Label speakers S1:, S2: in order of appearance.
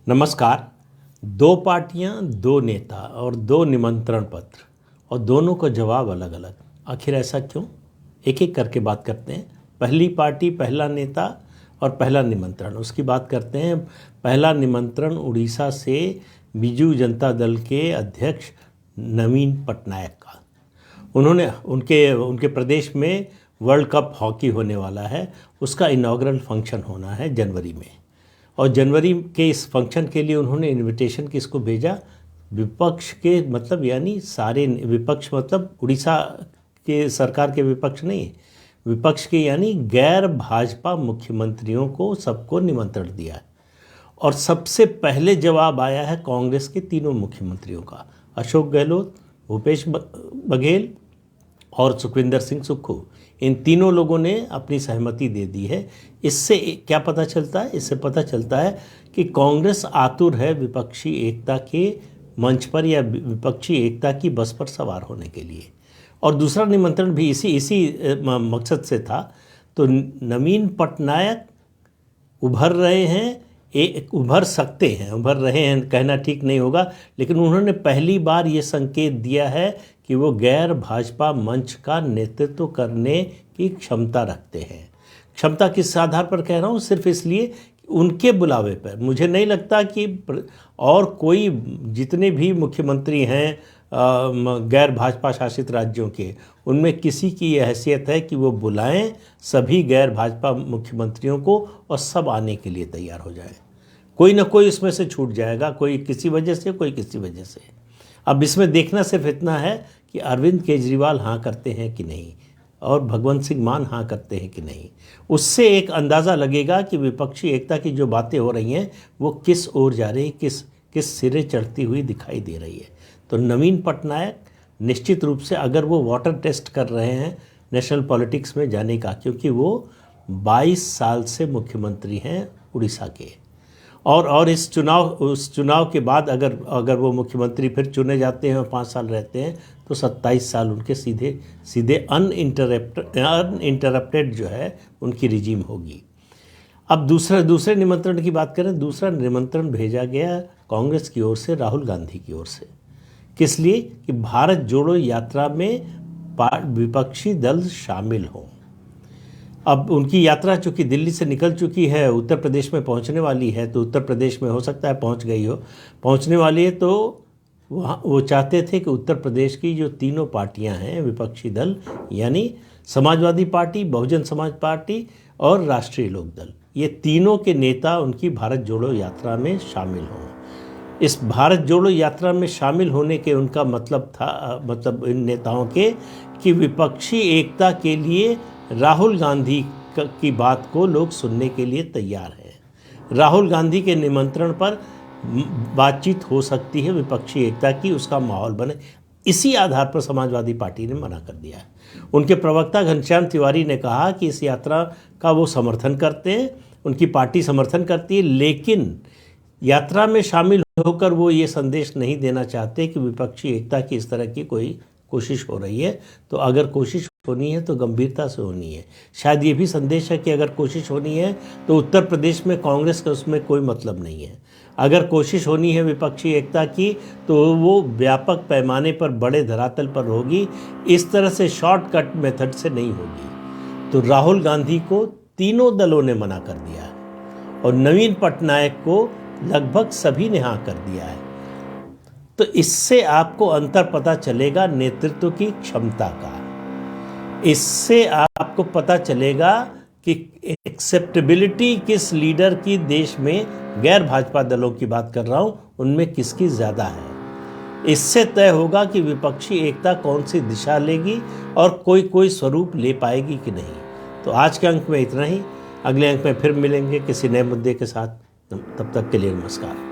S1: नमस्कार। दो पार्टियां, दो नेता और दो निमंत्रण पत्र और दोनों का जवाब अलग अलग। आखिर ऐसा क्यों? एक एक करके बात करते हैं। पहली पार्टी, पहला नेता और पहला निमंत्रण, उसकी बात करते हैं। पहला निमंत्रण उड़ीसा से बीजू जनता दल के अध्यक्ष नवीन पटनायक का। उन्होंने उनके प्रदेश में वर्ल्ड कप हॉकी होने वाला है, उसका इनॉग्रल फंक्शन होना है जनवरी में। और जनवरी के इस फंक्शन के लिए उन्होंने इनविटेशन किसको भेजा? विपक्ष के, मतलब यानी सारे विपक्ष, मतलब उड़ीसा के सरकार के विपक्ष नहीं, विपक्ष के यानी गैर भाजपा मुख्यमंत्रियों को, सबको निमंत्रण दिया है। और सबसे पहले जवाब आया है कांग्रेस के तीनों मुख्यमंत्रियों का, अशोक गहलोत, भूपेश बघेल और सुखविंदर सिंह सुक्खू। इन तीनों लोगों ने अपनी सहमति दे दी है। इससे क्या पता चलता है? इससे पता चलता है कि कांग्रेस आतुर है विपक्षी एकता के मंच पर या विपक्षी एकता की बस पर सवार होने के लिए। और दूसरा निमंत्रण भी इसी मकसद से था। तो नवीन पटनायक उभर रहे हैं, उभर सकते हैं, उभर रहे हैं कहना ठीक नहीं होगा, लेकिन उन्होंने पहली बार ये संकेत दिया है कि वो गैर भाजपा मंच का नेतृत्व करने की क्षमता रखते हैं। क्षमता किस आधार पर कह रहा हूँ? सिर्फ इसलिए कि उनके बुलावे पर मुझे नहीं लगता कि और कोई, जितने भी मुख्यमंत्री हैं गैर भाजपा शासित राज्यों के, उनमें किसी की यह हैसियत है कि वो बुलाएं सभी गैर भाजपा मुख्यमंत्रियों को और सब आने के लिए तैयार हो जाए। कोई ना कोई इसमें से छूट जाएगा, कोई किसी वजह से, कोई किसी वजह से। अब इसमें देखना सिर्फ इतना है कि अरविंद केजरीवाल हाँ करते हैं कि नहीं और भगवंत सिंह मान हाँ करते हैं कि नहीं। उससे एक अंदाज़ा लगेगा कि विपक्षी एकता की जो बातें हो रही हैं वो किस ओर जा रही, किस सिरे चढ़ती हुई दिखाई दे रही है। तो नवीन पटनायक निश्चित रूप से, अगर वो वाटर टेस्ट कर रहे हैं नेशनल पॉलिटिक्स में जाने का, क्योंकि वो 22 साल से मुख्यमंत्री हैं उड़ीसा के, और उस चुनाव के बाद अगर वो मुख्यमंत्री फिर चुने जाते हैं और 5 साल रहते हैं तो 27 साल उनके सीधे अनइंटरप्टेड जो है उनकी रिजीम होगी। अब दूसरे निमंत्रण की बात करें। दूसरा निमंत्रण भेजा गया कांग्रेस की ओर से, राहुल गांधी की ओर से। किस लिए? कि भारत जोड़ो यात्रा में विपक्षी दल शामिल हों। अब उनकी यात्रा चूँकि दिल्ली से निकल चुकी है, उत्तर प्रदेश में पहुंचने वाली है, तो उत्तर प्रदेश में हो सकता है पहुंच गई हो, पहुंचने वाली है, तो वहाँ वो चाहते थे कि उत्तर प्रदेश की जो तीनों पार्टियां हैं विपक्षी दल, यानी समाजवादी पार्टी, बहुजन समाज पार्टी और राष्ट्रीय लोकदल, ये तीनों के नेता उनकी भारत जोड़ो यात्रा में शामिल हों। इस भारत जोड़ो यात्रा में शामिल होने के उनका मतलब था, मतलब इन नेताओं के, कि विपक्षी एकता के लिए राहुल गांधी की बात को लोग सुनने के लिए तैयार हैं। राहुल गांधी के निमंत्रण पर बातचीत हो सकती है विपक्षी एकता की, उसका माहौल बने। इसी आधार पर समाजवादी पार्टी ने मना कर दिया है। उनके प्रवक्ता घनश्याम तिवारी ने कहा कि इस यात्रा का वो समर्थन करते हैं, उनकी पार्टी समर्थन करती है, लेकिन यात्रा में शामिल होकर वो ये संदेश नहीं देना चाहते कि विपक्षी एकता की इस तरह की कोई कोशिश हो रही है। तो अगर कोशिश होनी है तो गंभीरता से होनी है। शायद ये भी संदेश है कि अगर कोशिश होनी है तो उत्तर प्रदेश में कांग्रेस का उसमें कोई मतलब नहीं है। अगर कोशिश होनी है विपक्षी एकता की तो वो व्यापक पैमाने पर, बड़े धरातल पर होगी, इस तरह से शॉर्टकट मेथड से नहीं होगी। तो राहुल गांधी को तीनों दलों ने मना कर दिया है और नवीन पटनायक को लगभग सभी ने हाँ कर दिया है। तो इससे आपको अंतर पता चलेगा नेतृत्व की क्षमता का। इससे आपको पता चलेगा कि एक्सेप्टेबिलिटी किस लीडर की देश में, गैर भाजपा दलों की बात कर रहा हूं, उनमें किसकी ज़्यादा है। इससे तय होगा कि विपक्षी एकता कौन सी दिशा लेगी और कोई स्वरूप ले पाएगी कि नहीं। तो आज के अंक में इतना ही। अगले अंक में फिर मिलेंगे किसी नए मुद्दे के साथ। तब तक के लिए नमस्कार।